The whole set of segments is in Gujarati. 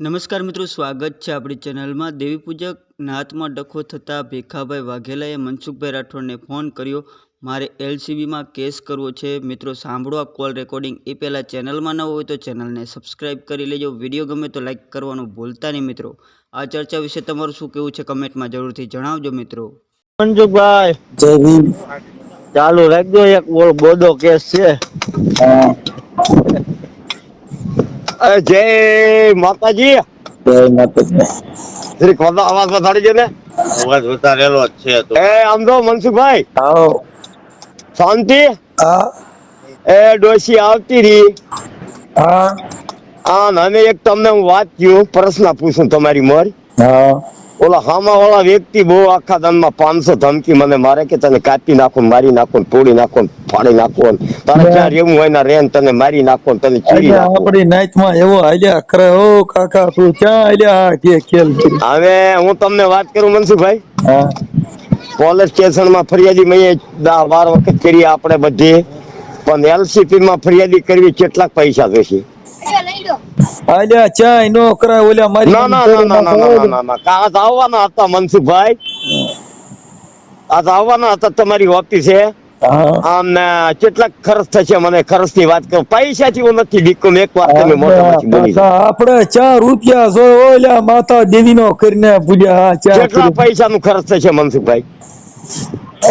નમસ્કાર મિત્રો, સ્વાગત છે આપણી ચેનલમાં। દેવી પૂજક નાતમાં ડખો થતાં ભેખાભાઈ વાઘેલાએ મનસુખભાઈ રાઠોડને ફોન કર્યો। મારે એલસીબીમાં કેસ કરવો છે। મિત્રો સાંભળો આ કોલ રેકોર્ડિંગ। એ પહેલાં ચેનલમાં ન હોય તો ચેનલને સબસ્ક્રાઈબ કરી લેજો। વિડીયો ગમે તો લાઈક કરવાનું ભૂલતા નહીં। મિત્રો આ ચર્ચા વિશે તમારું શું કહેવું છે કમેન્ટમાં જરૂરથી જણાવજો। મિત્રો મનસુખભાઈ જય ભીમ। ચાલુ રાખજો, એક બોડો કેસ છે। જય માતાજી। જય માતાજી। શ્રી ખોદા અવાજ વધારી છે ને? અવાજ ઉતારેલો જ છે તો આમ તો મનસુખભાઈ આવો શાંતિ? હા ડોશી આવતી રહી। હા અને એક તમને હું વાત કહું, પ્રશ્ન પૂછું તમારી મોર। હા ઓલા હામા વાળા વ્યક્તિ બહુ આખા દાનમાં 500 ધમકી મને મારે કે તને કાપી નાખો, મારી નાખો, તોડી નાખો, ફાડી નાખો, તારે ક્યાં રહેવું હોય ના રેન તને મારી નાખો, તને ચીરી નાખો। આપણી નાઈટમાં એવો હાલ્યા કરે। ઓ કાકા તું ક્યાં હાલ્યા? કે ખેલ કરી। હવે હું તમને વાત કરું મનસુખભાઈ, હા પોલીસ સ્ટેશનમાં ફરિયાદી મેં 10-12 વખત કરી આપણે બધી, પણ એલસીપી માં ફરિયાદી કરવી કેટલાક પૈસા જોશે? હાલ્યા ચાય નો કરાય ઓલા મારી ના ના ના ના ના ના ના, આજ આવવાના હતા મનસુખભાઈ, આજ આવવાના હતા તમારી ઓફિસે। આમને કેટલાક ખર્ચ થશે મને ખર્ચ ની વાત કરો, પૈસાથી હું નથી બીકું। એક વાર તમે મોટામાંથી બોલી આપણે 4 રૂપિયા જો ઓલા માતા દેવી નો કરીને ભૂલ્યા। કેટલા પૈસા નું ખર્ચ થશે મનસુખભાઈ?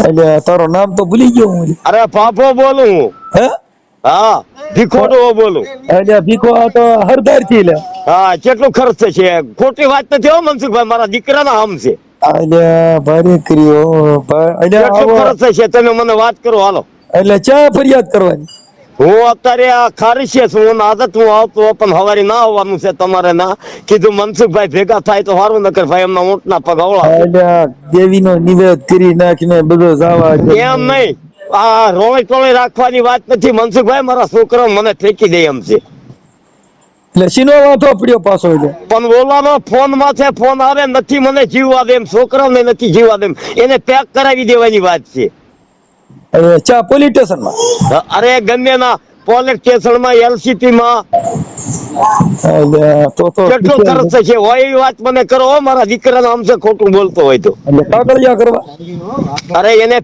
એટલે તારો નામ તો ભૂલી ગયો હું। અરે પાપો બોલું હું। હે હા ભીખોડો બોલું। એટલે ભીખો આ તો હરદાર થી લે। હા કેટલું ખર્ચ થશે? ખોટી વાત નથી હો મનસુખભાઈ, મારા દીકરાના આમ છે। એટલે ભારે કર્યો કેટલું ખર્ચ થશે તમે મને વાત કરો હાલો। એટલે ચા ફરિયાદ કરવાની? હું અત્યારે આ ખારીશે છું, આદત હું આવતો પણ હવારી ના આવવાનું છે તમારે ના કીધું। મનસુખભાઈ ભેગા થાય તો સારું, નકર ભાઈ એમના ઊંટના પગ અવળા। એટલે દેવી નો નિવેદ કરી નાખીને બધો જવા એમ નહીં, આ રોળી ટોળી રાખવાની વાત નથી મનસુખભાઈ, મારા છોકરા મને ફેંકી દે એમ છે। એટલે સીનો વાંધો પડ્યો પાછો? પણ ઓલાનો ફોન માથે ફોન આવે, નથી મને જીવવા દે એમ, છોકરાને નથી જીવવા દે એમ, એને પેક કરાવી દેવાની વાત છે। ચા પોલીસ સ્ટેશન માં? અરે ગમે ના પોલીસ સ્ટેશન માં, એલસીપી માં તો કેટલો ખર્ચ થશે હોય એ વાત મને કરો હો, મારા દીકરાને આમ છે ખોટું બોલતો હોય તો। એટલે કાગળિયા કરવા? અરે એને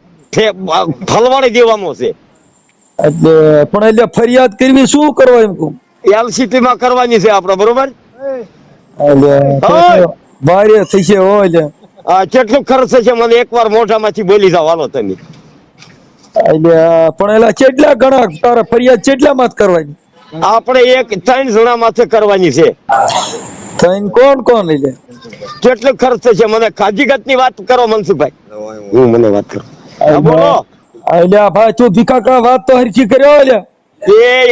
ફલવાડી દેવાનો છે। એટલે પણ એટલે ફરિયાદ કરવી શું કરવા એમ કહું? એલસીપી માં કરવાની છે આપણે, બરોબર? એટલે ભારે થશે હો। એટલે કેટલું ખર્ચ થશે મને એકવાર મોઢામાંથી બોલી જાવ હાલો તમે। એટલે પણ એલા કેટલા ઘણા તારે ફરિયાદ કેટલા માં કરવાની? આપણે 3 જણા માથે કરવાની છે। થઈને કોણ કોણ? એટલે કેટલું ખર્ચ થશે મને હકીકત ની વાત કરો મનસુખભાઈ। હું મને વાત કરો બોલો। એટલે ભાઈ તું ભીખા વાત તો હરખી કર્યો। એટલે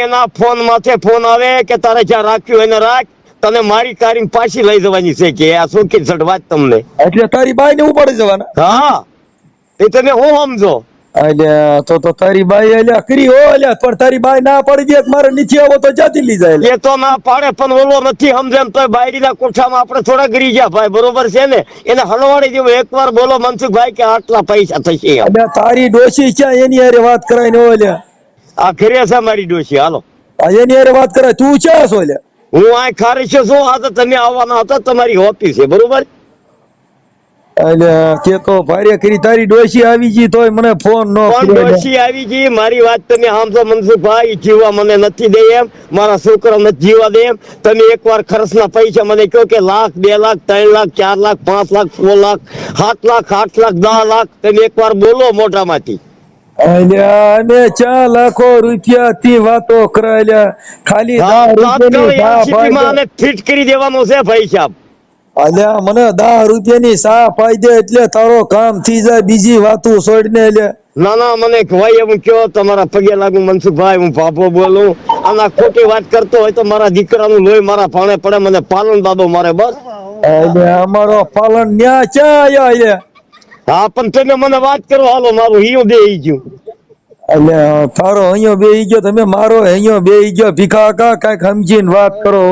એના ફોન માથે ફોન આવે કે તારે જ્યાં રાખ્યું એને રાખ, તને મારી કાઢીને પાછી લઈ જવાની છે કે આ શું કે વાત તમને? એટલે તારી બાઈ ને ઉપાડી જવાના? હા એ તમે હું સમજો? એટલે તો તારી બાઈ એટલે કરી હો। એટલે પણ તારી બાઈ ના પડી દે મારે નીચે આવો તો જાતી લઈ જાય। એ તો ના પાડે પણ ઓલો નથી સમજે એમ, તો બાયડીના કોઠામાં આપણે થોડા ગરી ગયા ભાઈ, બરોબર છે ને? એને હલવાડી દેવું એકવાર, બોલો મનસુખભાઈ કે આટલા પૈસા થશે? એટલે તારી ડોશી છે એની હારે વાત કરાય ને? એટલે આ ઘરે છે મારી ડોશી હાલો, એની હારે વાત કરાય। તું ક્યાં છો? એટલે હું આ ખારી છું, આ તો તમે આવવાના હતા તમારી ઓફિસ છે, બરોબર? એટલે કે તો ભારે કરી તારી ડોશી આવી ગઈ તોય મને ફોન નો પણ ડોશી આવી ગઈ, મારી વાત તમે સમજો મનસુખભાઈ, જીવવા મને નથી દે એમ, મારા છોકરા નથી જીવવા દે એમ। તમે એકવાર ખર્ચના પૈસા મને કહો કે 1,00,000, 2,00,000, 3,00,000, 4,00,000, 5,00,000, 6,00,000, 7,00,000, 8,00,000, 10,00,000 તમે એકવાર બોલો મોઢામાંથી। અમે 4 લાખો રૂપિયા થી વાતો કરાયેલા, ખાલી 10 ફિટ કરી દેવાનું છે ભાઈ સાહેબ। અલ્યા મને 10 રૂપિયાની સા પાઈ દે એટલે તારો કામ થઈ જાય, બીજી વાતો છોડને। એટલે ના ના મને ભાઈ એમ કયો, તમારા પગે લાગુ મનસુખભાઈ, હું ભાભો બોલું। અને ખોટી વાત કરતો હોય તો મારા દીકરાનું લોહી મારા ભાણે પડે, મને પાલન દાદો મારે બસ। અમારો પાલન ન્યા ક્યાં આયા? હા પણ તમે મને વાત કરો હાલો, મારું હિયું બેહી ગયું। એટલે તારો અહીંયા બેહી ગયો, તમે મારો અહીંયા બેહી ગયો। ભીખા કા કઈક સમજીને વાત કરો।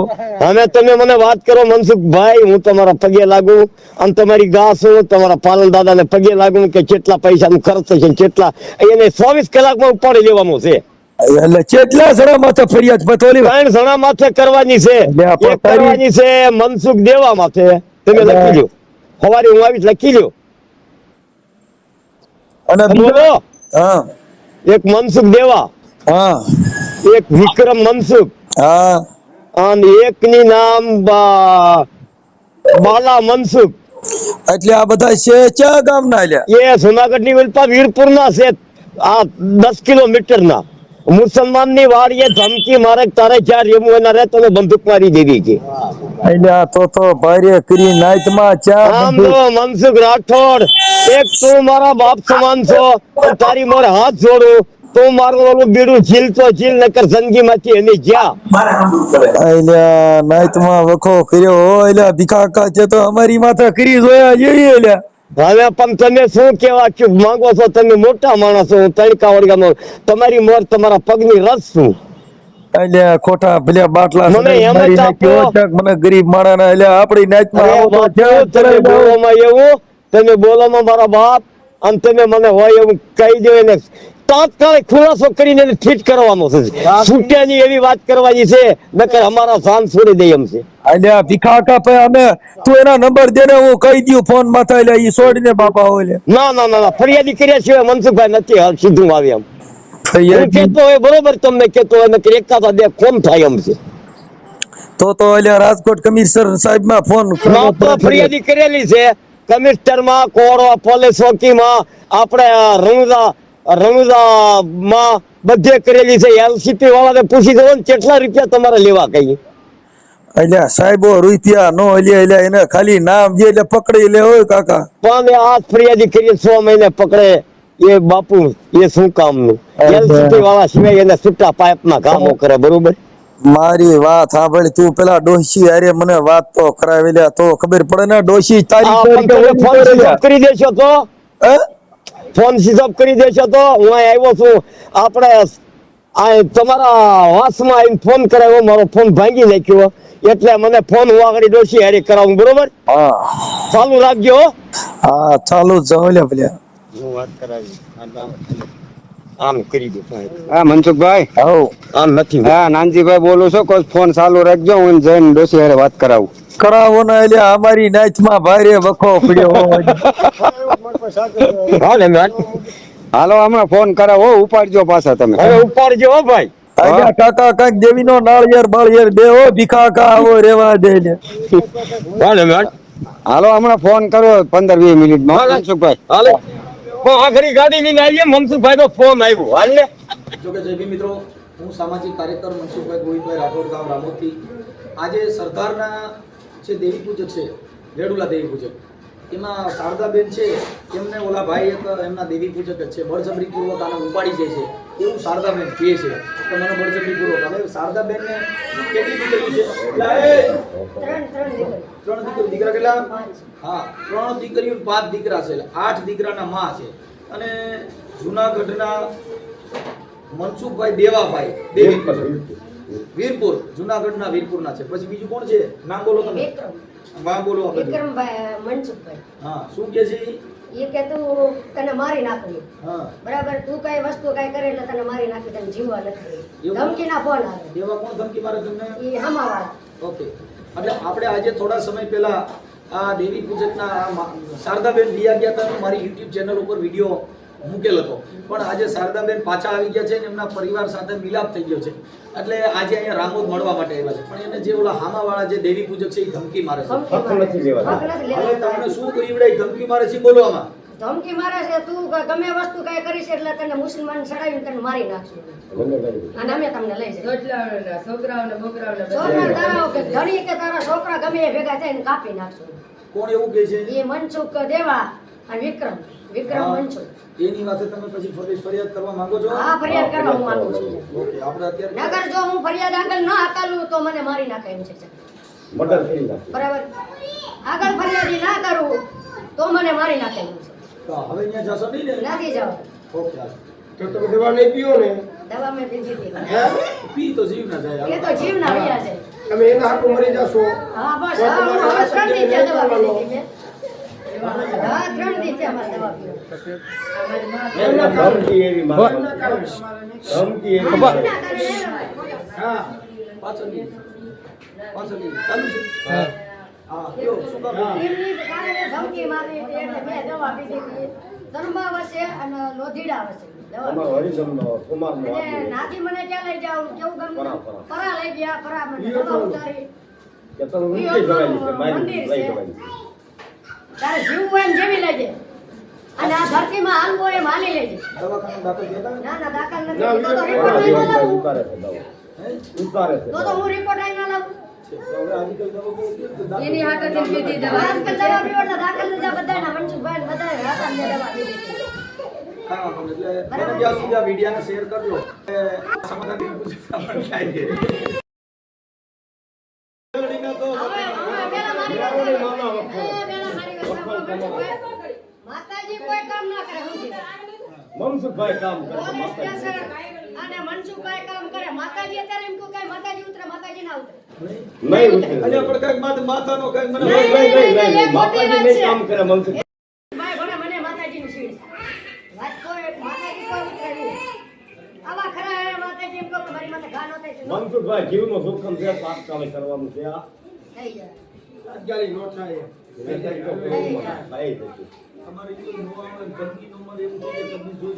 અને તમે મને વાત કરો મનસુખભાઈ, હું તમારા પગે લાગુ અને તમારી ગા છું, તમારા પાલન દાદા ને પગે લાગુ કે કેટલા પૈસા નું ખર્ચ થશે, કેટલા એને 24 કલાકમાં ઉપાડી લેવાનું છે। એટલે કેટલા જણા માથે ફરિયાદ પતોલી 3 જણા માથે કરવાની છે. એટલે આ એક પતાવી- કરવાની છે મનસુખ દેવા માથે. તમે એટલે- લખી લ્યો, સવારે હું આવીશ લખી લ્યો. અને બીજા બોલો, હા એક મનસુખ દેવા, હા એક વિક્રમ મનસુખ, હા અને એકની નામ બાલા મનસુખ. એટલે આ બધા છે ક્યાં ગામના લ્યા? એ જુનાગઢ ની વિલપા વીરપુર ના છે. આ 10 કિલોમીટર ના. મુસલમાન ની વાડીએ ધમકી મારે કે તારે જ્યાં રેમું એના રે તને બંદૂક મારી દેવી કે. એટલે આ તો ભારે કરી નાઈટમાં ચા આમ તો મનસુખ રાઠોડ, એક તું મારા બાપ સમાન છો અને તારી મારે હાથ જોડું. તું મારું ઓલું બીડું ઝીલ તો ઝીલ નકર જિંદગી માંથી એની જ્યાં. અલ્યા નાઈટમાં વખો કર્યો હો એલા ભીખા કા છે તો અમારી માથે કરી જોયા જેવી એલા. હવે પણ તમે શું કેવા માંગો છો? તમે મોટા માણસ છો, હું તણકા વળગાનો. તમારી મોર તમારા પગની રસ શું? અલ્યા ખોટા ભલે બાટલા મને સદાઈ એમ જ મારી નાખ્યો આપો. છે, મને ગરીબ માણસના અલ્યા આપણી નાઈટમાં અરે આવો તો બાપુ, ક્યાં તમે ચડાઈ દો? બોલોમાં એવું, તમે બોલોમાં મારા બાપ, અને તમે મને હોય એવું કહી દો એને તાત્કાલિક ખુલાસો કરીને એને ઠીક કરવાનો છે. છૂટ્યાની એવી વાત કરવાની છે, નકર અમારા જાન છોડી દે એમ છે. અલ્યા ભીખા કા પે અમે તું એના નંબર દે ને હું કહી દઉં ફોન માથે એટલે ઈ છોડીને બાપા હોય ના ના ના ના, ફરિયાદી કર્યા સિવાય મનસુખભાઈ નથી હાલ સીધું આવે એમ. હું લે કેતો હોય બરોબર, તમને કેતો હોય નકર એકાદા બે ફોન થાય એમ છે. તો અલ્યા રાજકોટ કમિશનર સાહેબ માં ફોન ના તો ફરિયાદી કરેલી છે કમિશનર માં, કોડો પોલીસ ચોકીમાં, આપણે રણુજા માં બધે કરેલી છે. એલસીપી વાળાને પૂછી દો ને કેટલા રૂપિયા તમારે લેવા કઈ. અલ્યા સાહેબો રૂપિયા નો અલ્યા એને ખાલી નામ જે એટલે પકડી લે હોય કાકા. પણ આ ફરિયાદી કરી 6 મહિને પકડે એ બાપુ એ શું કામનું? એલસીપી વાળા સિવાય એને છૂટા પાઇપમાં કામો કરે બરોબર. મારી વાત સાંભળ તું પેલા ડોશી અરે મને વાત તો કરાવેલા તો ખબર પડે ને ડોશી તારી આ પણ તમે ફોન સ્વિચ ઓફ કરી દેશો તો, હે? ફોન સ્વિચ ઓફ કરી દેશો તો હું અહીં આવ્યો છું. આપણે આ તમારા વાસમાં આવીને ફોન કરાવ્યો, મારો ફોન ભાંગી નાખ્યો એટલે મને ફોન હું આગળ ડોશી હારે કરાવું બરોબર. હા ચાલુ રાખજો હો. હા ચાલુ જાવ ભલે. હું વાત કરાવી આમ કરી દો. હા મનસુખભાઈ, હવ આમ નથી. હા નાનજીભાઈ બોલું છું. કોઈ ફોન ચાલુ રાખજો, હું જઈને ડોસી હારે વાત કરાવું. કરાવો ને એટલે અમારી નાચ માં ભારે વખો પડ્યો હોય. હા ને મેં હાલો હમણાં ફોન કરાવો, ઉપાડજો પાછા તમે. હવે ઉપાડજો હો ભાઈ. અલ્યા કાકા કાંઈક દેવી નો નાળિયેર બાળિયેર બે હો ભીખા કા આવો રેવા દે ને. હા ને મેં હાલો હમણાં ફોન કરો 15-20 મિનિટમાં મનસુખભાઈ. હાલે પણ આખરી ગાડી લઈને આવીએ. મનસુખભાઈ નો ફોન આવ્યો. હાલ ને જોકે જય ભીમ મિત્રો, હું સામાજિક કાર્યકર મનસુખભાઈ ગોવિંદભાઈ રાઠોડ, ગામ રામોદથી. આજે સરદારના જે દેવી પૂજક છે, રેડુલા દેવી પૂજક, એમાં શારદાબેન છે, એમને ઓલા ભાઈ એક એમના દેવી પૂજક જ છે, બળજબરીપૂર્વક આને ઉપાડી જાય છે એવું શારદાબેન કહે છે કે મને બળજબરીપૂર્વક. હવે શારદાબેનને કેટલી દીકરી છે? 3 દીકરા. કેટલા? હા, 3 દીકરીઓ 5 દીકરા છે, એટલે 8 દીકરાના માં છે. અને જુનાગઢના મનસુખભાઈ દેવાભાઈ દેવી વીરપુર, જુનાગઢના વીરપુરના છે. પછી બીજું કોણ છે? નામ બોલો તમે. નામ બોલો આપણે. વિક્રમભાઈ મનસુખભાઈ. હા, શું કે છે ઈ? એ કે તું તને મારી નાખવી, હા, બરાબર? તું કઈ વસ્તુ કઈ કરે એટલે તને મારી નાખી, તને જીવવા નથી. એવું? ધમકીના ફોન આવે. એવા કોણ ધમકી મારે તમને? એ હમાવાળા. ઓકે, એટલે આપણે આજે થોડા સમય પહેલા આ દેવી પૂજકના શારદાબેન વિયા ગયા હતા, મારી યુટ્યુબ ચેનલ ઉપર વિડીયો મૂકેલ હતો. પણ આજે શારદાબેન પાછા આવી ગયા છે ને એમના પરિવાર સાથે મિલાપ થઈ ગયો છે, એટલે આજે અહીંયા રામોદ મળવા માટે આવ્યા છે. પણ એને જે ઓલા હામાવાળા જે દેવી પૂજક છે એ ધમકી મારે છે. ધમકી મારે. હક નથી હવે લેવા. તમને શું કરી ધમકી મારે છે બોલો આમાં. ધમકી મારે છે, તું ગમે વસ્તુ કઈ કરીશ એટલે તને મુસલમાન ચડાવીને તને મારી નાખશું અને અમે તમને લઈ જઈએ. છોકરા તારા કે ધણી કે તારા છોકરા ગમે એ ભેગા થઈને કાપી નાખશું. કોણ એવું કે છે? એ મનસુખ દેવા અને વિક્રમ મનસુખ. એની વાતે તમે પછી ફરિયાદ કરવા માંગો છો? હા, ફરિયાદ કરવા હું માંગુ છું. ઓકે, આપણે અત્યારે નગર જો હું ફરિયાદ આગળ ના હકાલું તો મને મારી નાખે એમ છે. બરાબર? આગળ ફરિયાદી ના કરું તો મને મારી નાખે એમ છે. તો હવે અહીંયા જશો નહીં ને? નથી જવા. ઓકે, હાલો. તો તમે દવા નહીં પીઓ ને, દવા મેં પીધી હતી. પી તો જીવ ના જાય. એ તો જીવ ના રહ્યા છે. તમે એના હાથું મરી જશો. હા બસ, હા, હું હવે 3 દી ત્યાં દવા પી લીધી મેં. હા 3 દી છે અમારે દવા પીવા. ધમકી એવી મારે. ધમકી એવી મારે. હા પાછળની ચાલુ છે હા કયો શું કામ એમની કારણે ધમકી મારી હતી એટલે મેં દવા પીધી હતી. ધર્માવશે અને લોધીડાવશે દવા અમારો હરિજનનો કુમારનો અને આદમી. નાથી મને ક્યાં લઈ જાવ કેવું ગમ પરા. પરા લઈ ગયા પરા મને દવા ઉતારી કે તમે ઊંચી જવાની છે, મારી લઈ જવાની છે. તારે જીવ હોય એમ જેવી લેજે અને આ ધરતીમાં હાલવો એમ હાલી લેજે. દવાખાના દાખલ થયા ના ના દાખલ ના, નથી તો વિવેક રિપોર્ટ ભાઈ લઈ લાવું ઉતારે છે દવા. ઉતારે છે તો દવા. હું રિપોર્ટ લઈ ના લાવું હવે આજકાલ દવા બહુ ઉપયોગ એની હાથેથી પીધી દવા. આજકાલ દવા પીવો એટલે દાખલ લીધા બધાના મનસુખભાઈ ને બધાએ હતા ને દવા પીધી ખાવા એટલે બને ત્યાં સુધી આ વિડીયોને શેર કરજો સમાધાન પણ થાય છે હવે પેલા મારી વાત સાંભળો. પેલા મારી વાત સાંભળો, મનસુખભાઈ. માતાજી કોઈ કામ ના કરે સમજી મનસુખભાઈ કામ કરે છે, પોલીસ માતાજી. સ્ટેશન અને મનસુખભાઈ કામ કરે માતાજી અત્યારે એમ કહું કે માતાજી ઉતરે માતાજી ના ઉતરે નહીં ઉતરે. અલ્યા પણ કઈક માથાનો કઈક મને નહીં, નહીં, નહીં, નહીં, નહીં. માતાજી નહીં કામ કરે મનસુખ. ભાઈ ભણે મને માતાજીની સીડ વાત કોઈ માતાજી કોઈ ઉતરે નહીં આવા ખરા હે માતાજી એમ કહું કે મારી માથે ઘા ન થાય છે મનસુખભાઈ જીવનું જોખમ છે, તાત્કાલિક કરવાનું છે આ. થઈ જાય અત્યારે નો થાય થઈ જશે. અમારે નો આવે ધમકી નો મળે એવું છે કે તમે જોઈ